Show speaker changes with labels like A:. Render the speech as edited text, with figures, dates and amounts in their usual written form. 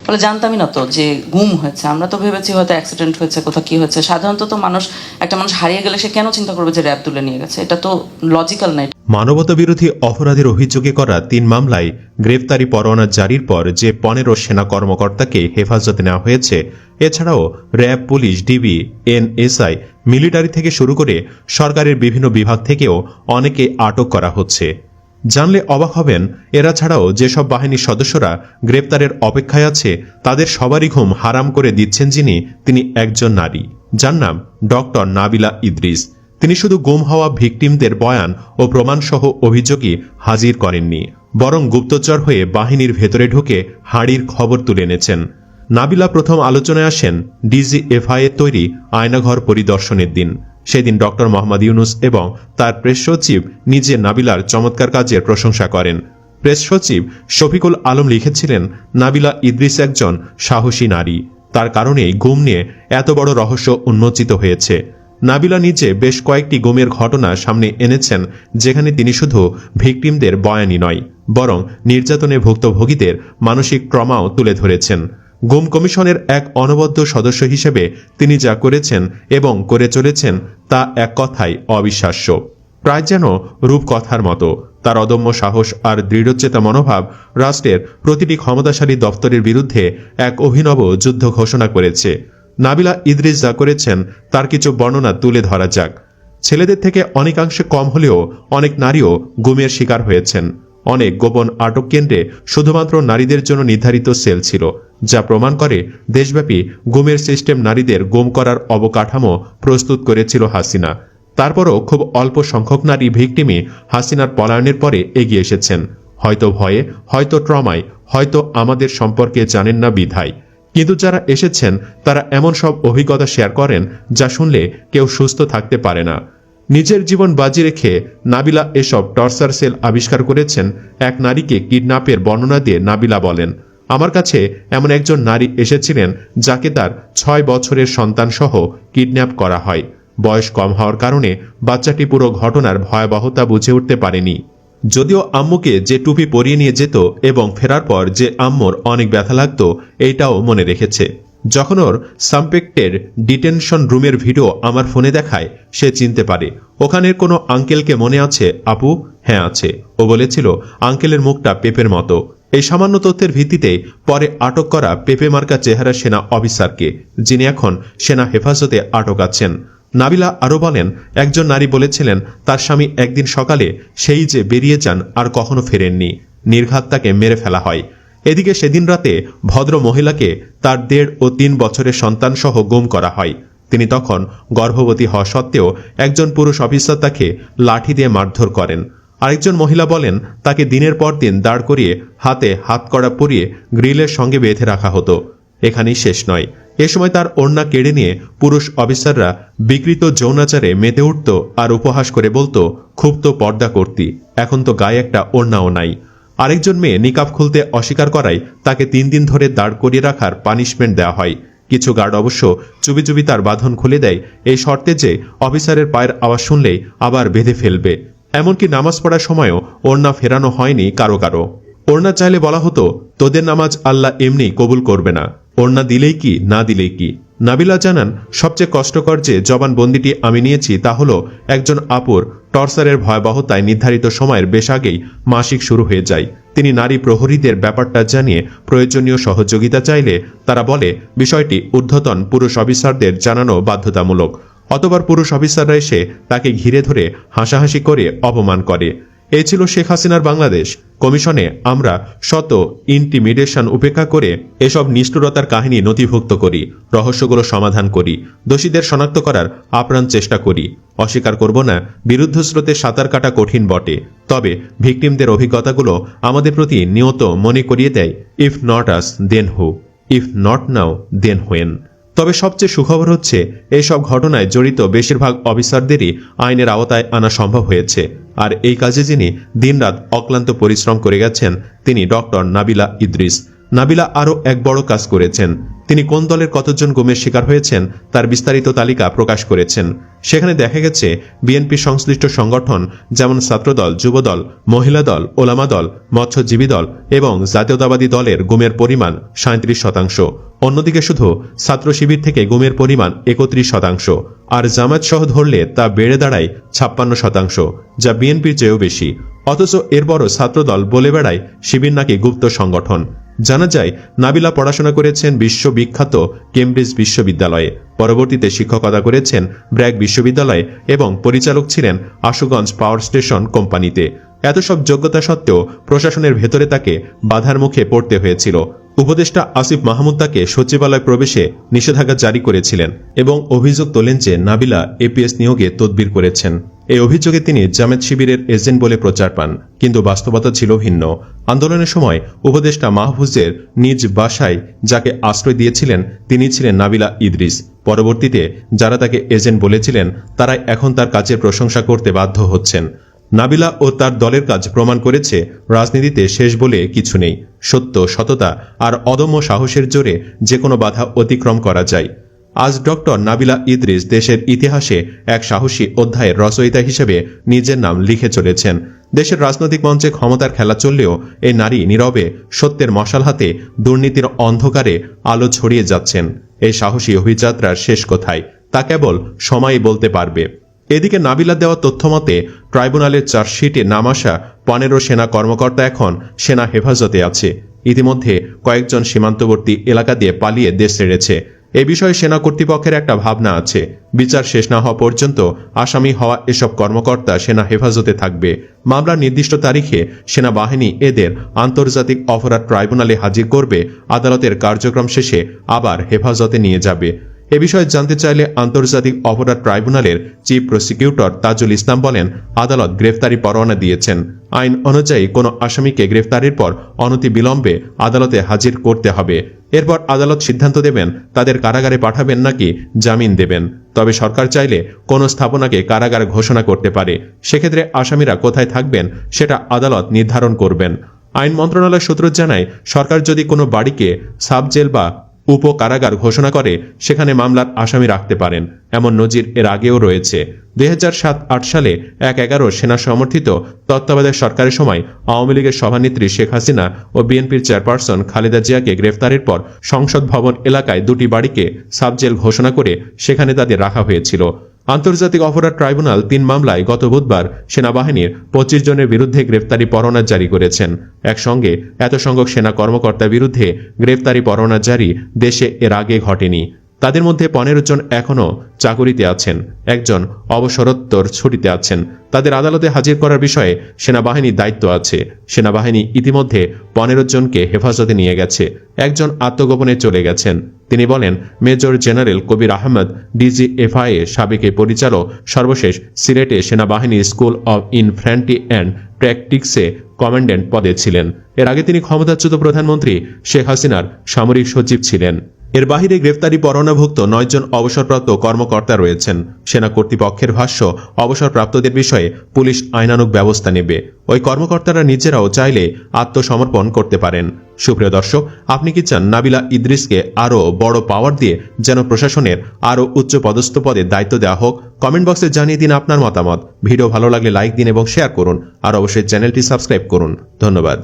A: বলে জানতামই না তো যে গুম হয়েছে, আমরা তো ভেবেছি হয়তো অ্যাক্সিডেন্ট হয়েছে, কোথাও কি হয়েছে। সাধারণত তো একটা মানুষ হারিয়ে গেলে সে কেন চিন্তা করবে যে র্যাব তুলে নিয়ে গেছে? এটা তো লজিক্যাল নাই।
B: মানবতাবিরোধী অপরাধের অভিযোগে করা ৩ মামলায় গ্রেফতারি পরোয়ানা জারির পর যে ১৫ সেনা কর্মকর্তাকে হেফাজতে নেওয়া হয়েছে, এছাড়াও RAB, police, DB, NSI, military থেকে শুরু করে সরকারের বিভিন্ন বিভাগ থেকেও অনেকে আটক করা হচ্ছে। জানলে অবাক হবেন, এরা ছাড়াও যেসব বাহিনীর সদস্যরা গ্রেপ্তারের অপেক্ষায় আছে তাদের সবারই ঘুম হারাম করে দিচ্ছেন তিনি একজন নারী, যার নাম ডক্টর নাবিলা ইদ্রিস। তিনি শুধু গুম হওয়া ভিকটিমদের বয়ান ও প্রমাণসহ অভিযোগই হাজির করেননি, বরং গুপ্তচর হয়ে বাহিনীর ভেতরে ঢুকে হাঁড়ির খবর তুলে এনেছেন। নাবিলা প্রথম আলোচনায় আসেন ডিজিএফআই এর তৈরি আয়নাঘর পরিদর্শনের দিন। সেদিন ডক্টর মোহাম্মদ ইউনুস এবং তার প্রেস সচিব নিজে নাবিলার চমৎকার কাজের প্রশংসা করেন। প্রেস সচিব শফিকুল আলম লিখেছিলেন, নাবিলা ইদ্রিস একজন সাহসী নারী, তার কারণেই গুম নিয়ে এত বড় রহস্য উন্মোচিত হয়েছে। নাবিলা নিজে বেশ কয়েকটি গুমের ঘটনা সামনে এনেছেন, যেখানে তিনি শুধু ভিকটিমদের বয়ানই নয়, বরং নির্যাতনে ভুক্তভোগীদের মানসিক ট্রমাও তুলে ধরেছেন। গুম কমিশনের এক অনবদ্য সদস্য হিসেবে তিনি যা করেছেন এবং করে চলেছেন তা এক কথায় অবিশ্বাস্য, প্রায় যেন রূপকথার মতো। তার অদম্য সাহস আর দৃঢ়চেতা মনোভাব রাষ্ট্রের প্রতিটি ক্ষমতাশালী দপ্তরের বিরুদ্ধে এক অভিনব যুদ্ধ ঘোষণা করেছে। নাবিলা ইদ্রিস যা করেছেন তার কিছু বর্ণনা তুলে ধরা যাক। ছেলেদের থেকে অনেকাংশে কম হলেও অনেক নারীও গুমের শিকার হয়েছেন। অনেক গোপন আটক কেন্দ্রে শুধুমাত্র নারীদের জন্য নির্ধারিত সেল ছিল, যা প্রমাণ করে দেশব্যাপী গুমের সিস্টেম নারীদের গুম করার অবকাঠামো প্রস্তুত করেছিল হাসিনা। তারপরও খুব অল্প সংখ্যক নারী ভিকটিমই হাসিনার পলায়নের পরে এগিয়ে এসেছেন, হয়তো ভয়ে, হয়তো ট্রমায়, হয়তো আমাদের সম্পর্কে জানেন না বিধায়। কিন্তু যারা এসেছেন তারা এমন সব অভিজ্ঞতা শেয়ার করেন যা শুনলে কেউ সুস্থ থাকতে পারে না। নিজের জীবন বাজি রেখে নাবিলা এসব টর্চার সেল আবিষ্কার করেছেন। এক নারীকে কিডন্যাপের বর্ণনা দিয়ে নাবিলা বলেন, আমার কাছে এমন একজন নারী এসেছিলেন যাকে তার ৬ বছরের সন্তান সহ কিডন্যাপ করা হয়। বয়স কম হওয়ার কারণে বাচ্চাটি পুরো ঘটনার ভয়াবহতা বুঝে উঠতে পারেনি। যদিও আম্মুকে যে টুপি পরিয়ে নিয়ে যেত এবং ফেরার পর যে আম্মুর অনেক ব্যথা লাগত, এইটাও মনে রেখেছে। যখন ওর সাম্পেক্টের ডিটেনশন রুমের ভিডিও আমার ফোনে দেখায়, সে চিনতে পারে ওখানের কোনো আঙ্কেলকে। মনে আছে আপু? হ্যাঁ আছে। ও বলেছিল আঙ্কেলের মুখটা পেপের মতো। এই সামান্য তথ্যের ভিত্তিতে পরে আটক করা পেপে মার্কা চেহারা সেনা অফিসারকে, যিনি এখন সেনা হেফাজতে আটক আছেন। নাবিলা আরও বলেন, একজন নারী বলেছিলেন তার স্বামী একদিন সকালে সেই যে বেরিয়ে যান আর কখনো ফেরেননি, নির্ঘাত তাকে মেরে ফেলা হয়। এদিকে সেদিন রাতে ভদ্র মহিলাকে তার ১.৫ ও ৩ বছরের সন্তান সহ গুম করা হয়। তিনি তখন গর্ভবতী হওয়া সত্ত্বেও একজন পুরুষ অফিসার তাকে লাঠি দিয়ে মারধর করেন। আরেকজন মহিলা বলেন, তাকে দিনের পর দিন দাঁড় করিয়ে হাতে হাতকড়া পরিয়ে গ্রিলের সঙ্গে বেঁধে রাখা হতো। এখানেই শেষ নয়, এ সময় তার ওড়না কেড়ে নিয়ে পুরুষ অফিসাররা বিকৃত যৌনাচারে মেতে উঠত আর উপহাস করে বলতো, খুব তো পর্দা করতি, এখন তো গায়ে একটা ওড়নাও নাই। আরেকজন মেয়ে নিকাব খুলতে অস্বীকার করায় তাকে ৩ দিন ধরে দাঁড় করিয়ে রাখার পানিশমেন্ট দেওয়া হয়। কিছু গার্ড অবশ্য চুপি চুপি তার বাঁধন খুলে দেয়, এই শর্তে যে অফিসারের পায়ের আওয়াজ শুনলেই আবার বেঁধে ফেলবে। এমনকি নামাজ পড়ার সময়ও ওড়না ফেরানো হয়নি কারো কারো। ওড়না চাইলে বলা হতো, তোদের নামাজ আল্লাহ এমনি কবুল করবে না, ওড়না দিলেই কি না দিলেই কি। নাবিলা জানান, সবচেয়ে কষ্টকর যে জবানবন্দিটি আমি নিয়েছি তা হলো একজন আপুর টর্চারের ভয়াবহতায় নির্ধারিত সময়ের বেশ আগেই মাসিক শুরু হয়ে যায়। তিনি নারী প্রহরীদের ব্যাপারটা জানিয়ে প্রয়োজনীয় সহযোগিতা চাইলে তারা বলে বিষয়টি ঊর্ধ্বতন পুরুষ অফিসারদের জানানো বাধ্যতামূলক। অতবার পুরুষ অফিসাররা এসে তাকে ঘিরে ধরে হাসাহাসি করে অপমান করে। এই ছিল শেখ হাসিনার বাংলাদেশ। কমিশনে আমরা শত ইন্টিমিডেশন উপেক্ষা করে এসব নিষ্ঠুরতার কাহিনী নথিভুক্ত করি, রহস্যগুলো সমাধান করি, দোষীদের শনাক্ত করার আপ্রাণ চেষ্টা করি। অস্বীকার করব না, বিরুদ্ধ স্রোতে সাঁতার কাটা কঠিন বটে, তবে ভিকটিমদের অভিজ্ঞতাগুলো আমাদের প্রতি নিয়ত মনে করিয়ে দেয়, if not us then who, if not now then when. তবে সবচেয়ে সুখবর হচ্ছে এইসব ঘটনায় জড়িত বেশিরভাগ অফিসারদেরই আইনের আওতায় আনা সম্ভব হয়েছে। আর এই কাজে যিনি দিনরাত অক্লান্ত পরিশ্রম করে গেছেন তিনি ডক্টর নাবিলা ইদ্রিস। নাবিলা আরও এক বড় কাজ করেছেন। তিনি কোন দলের কতজন গুমের শিকার হয়েছেন তার বিস্তারিত তালিকা প্রকাশ করেছেন। সেখানে দেখা গেছে বিএনপি সংশ্লিষ্ট সংগঠন যেমন ছাত্রদল, যুবদল, মহিলা দল, ওলামা দল, মৎস্যজীবী দল এবং জাতীয়তাবাদী দলের গুমের পরিমাণ 37%। অন্যদিকে শুধু ছাত্র শিবির থেকে গুমের পরিমাণ 31%, আর জামায়াত সহ ধরলে তা বেড়ে দাঁড়ায় 56%, যা বিএনপির চেয়েও বেশি। অথচ এরপরও ছাত্রদল বলে বেড়ায় শিবির নাকি গুপ্ত সংগঠন। জানা যায় নাবিলা পড়াশোনা করেছেন বিশ্ববিখ্যাত কেমব্রিজ বিশ্ববিদ্যালয়ে, পরবর্তীতে শিক্ষকতা করেছেন ব্র্যাক বিশ্ববিদ্যালয়ে এবং পরিচালক ছিলেন আশুগঞ্জ পাওয়ার স্টেশন কোম্পানিতে। এত সব যোগ্যতা সত্ত্বেও প্রশাসনের ভেতরে তাকে বাধার মুখে পড়তে হয়েছিল। উপদেষ্টা আসিফ মাহমুদ তাকে সচিবালয় প্রবেশে নিষেধাজ্ঞা জারি করেছিলেন এবং অভিযোগ তোলেন যে নাবিলা এপিএস নিয়োগে তদবির করেছেন। এই অভিযোগে তিনি জামায়াত শিবিরের এজেন্ট বলে প্রচার পান, কিন্তু বাস্তবতা ছিল ভিন্ন। আন্দোলনের সময় উপদেষ্টা মাহফুজের নিজ বাসায় যাকে আশ্রয় দিয়েছিলেন তিনি ছিলেন নাবিলা ইদ্রিস। পরবর্তীতে যারা তাকে এজেন্ট বলেছিলেন তারাই এখন তার কাজের প্রশংসা করতে বাধ্য হচ্ছেন। নাবিলা ও তার দলের কাজ প্রমাণ করেছে রাজনীতিতে শেষ বলে কিছু নেই। সত্য, সততা আর অদম্য সাহসের জোরে যে কোনো বাধা অতিক্রম করা যায়। আজ ডক্টর নাবিলা ইদ্রিস দেশের ইতিহাসে এক সাহসী অধ্যায়ের রচয়িতা হিসেবে নিজের নাম লিখে চলেছেন। দেশের রাজনৈতিক মঞ্চে ক্ষমতার খেলা চললেও এই নারী নীরবে সত্যের মশাল হাতে দুর্নীতির অন্ধকারে আলো ছড়িয়ে যাচ্ছেন। এই সাহসী অভিযাত্রার শেষ কোথায় তা কেবল সময়ই বলতে পারবে। এদিকে নাবিলা দেওয়া তথ্যমতে ট্রাইব্যুনালের চার্জশিটে নাম আসা 15 সেনা কর্মকর্তা এখন সেনা হেফাজতে আছে। ইতিমধ্যে কয়েকজন সীমান্তবর্তী এলাকা দিয়ে পালিয়ে দেশ ছেড়েছে। এ বিষয়ে সেনা কর্তৃপক্ষের একটা ভাবনা আছে। বিচার শেষ না হওয়া পর্যন্ত আসামি হওয়া এসব কর্মকর্তা সেনা হেফাজতে থাকবে। মামলার নির্দিষ্ট তারিখে সেনাবাহিনী এদের আন্তর্জাতিক অপরাধ ট্রাইব্যুনালে হাজির করবে। আদালতের কার্যক্রম শেষে আবার হেফাজতে নিয়ে যাবে। এ বিষয়ে জানতে চাইলে আন্তর্জাতিক অপরাধ ট্রাইব্যুনালের চিফ প্রসিকিউটর তাজুল ইসলাম বলেন, আদালত গ্রেফতারি পরোয়ানা দিয়েছেন। আইন অনুযায়ী কোনো আসামিকে গ্রেফতারির পর অনতিবিলম্বে আদালতে হাজির করতে হবে। এরপর আদালত সিদ্ধান্ত দেবেন তাদের কারাগারে পাঠাবেন নাকি জামিন দেবেন। তবে সরকার চাইলে কোনো স্থাপনাকে কারাগার ঘোষণা করতে পারে। সেক্ষেত্রে আসামিরা কোথায় থাকবেন সেটা আদালত নির্ধারণ করবেন। আইন মন্ত্রণালয় সূত্র জানায়, সরকার যদি কোনো বাড়িকে সাব জেল বা উপ কারাগার ঘোষণা করে সেখানে মামলার আসামি রাখতে পারেন। এমন নজির এর আগেও রয়েছে। 2007-8 সালে 1/11 সেনা সমর্থিত তত্ত্বাবধায়ক সরকারের সময় আওয়ামী লীগের সভানেত্রী শেখ হাসিনা ও বিএনপির চেয়ারপারসন খালেদা জিয়াকে গ্রেফতারের পর সংসদ ভবন এলাকায় 2টি বাড়িকে সাবজেল ঘোষণা করে সেখানে তাদের রাখা হয়েছিল। আন্তর্জাতিক অপরাধ ট্রাইব্যুনাল 3 মামলায় গত বুধবার সেনাবাহিনীর 25 জনের বিরুদ্ধে গ্রেফতারি পরোয়ানা জারি করেছেন। একসঙ্গে এত সংখ্যক সেনা কর্মকর্তার বিরুদ্ধে গ্রেফতারি পরোয়ানা জারি দেশে এর আগে ঘটেনি। তাদের মধ্যে 15 জন এখনও চাকুরিতে আছেন, একজন অবসরোত্তর ছুটিতে আছেন। তাদের আদালতে হাজির করার বিষয়ে সেনাবাহিনীর দায়িত্ব আছে। সেনাবাহিনী ইতিমধ্যে 15 জনকে হেফাজতে নিয়ে গেছে। একজন আত্মগোপনে চলে গেছেন। তিনি বলেন, মেজর জেনারেল কবির আহমেদ ডিজিএফআইএ সাবেক পরিচালক সর্বশেষ সিলেটে সেনাবাহিনীর স্কুল অব ইনফ্যান্ট্রি অ্যান্ড ট্যাকটিক্সে কমান্ড্যান্ট পদে ছিলেন। এর আগে তিনি ক্ষমতাচ্যুত প্রধানমন্ত্রী শেখ হাসিনার সামরিক সচিব ছিলেন। এর বাহিরে গ্রেফতারি পরোয়ানাভুক্ত 9 জন অবসরপ্রাপ্ত কর্মকর্তা রয়েছেন। সেনা কর্তৃপক্ষের ভাষ্য, অবসরপ্রাপ্তদের বিষয়ে পুলিশ আইনানুগ ব্যবস্থা নেবে। ওই কর্মকর্তারা নিজেরাও চাইলে আত্মসমর্পণ করতে পারেন। সুপ্রিয় দর্শক, আপনি কি চান নাবিলা ইদ্রিসকে আরও বড় পাওয়ার দিয়ে যেন প্রশাসনের আরও উচ্চ পদস্থ পদে দায়িত্ব দেওয়া হোক? কমেন্ট বক্সে জানিয়ে দিন আপনার মতামত। ভিডিও ভালো লাগলে লাইক দিন এবং শেয়ার করুন, আর অবশ্যই চ্যানেলটি সাবস্ক্রাইব করুন। ধন্যবাদ।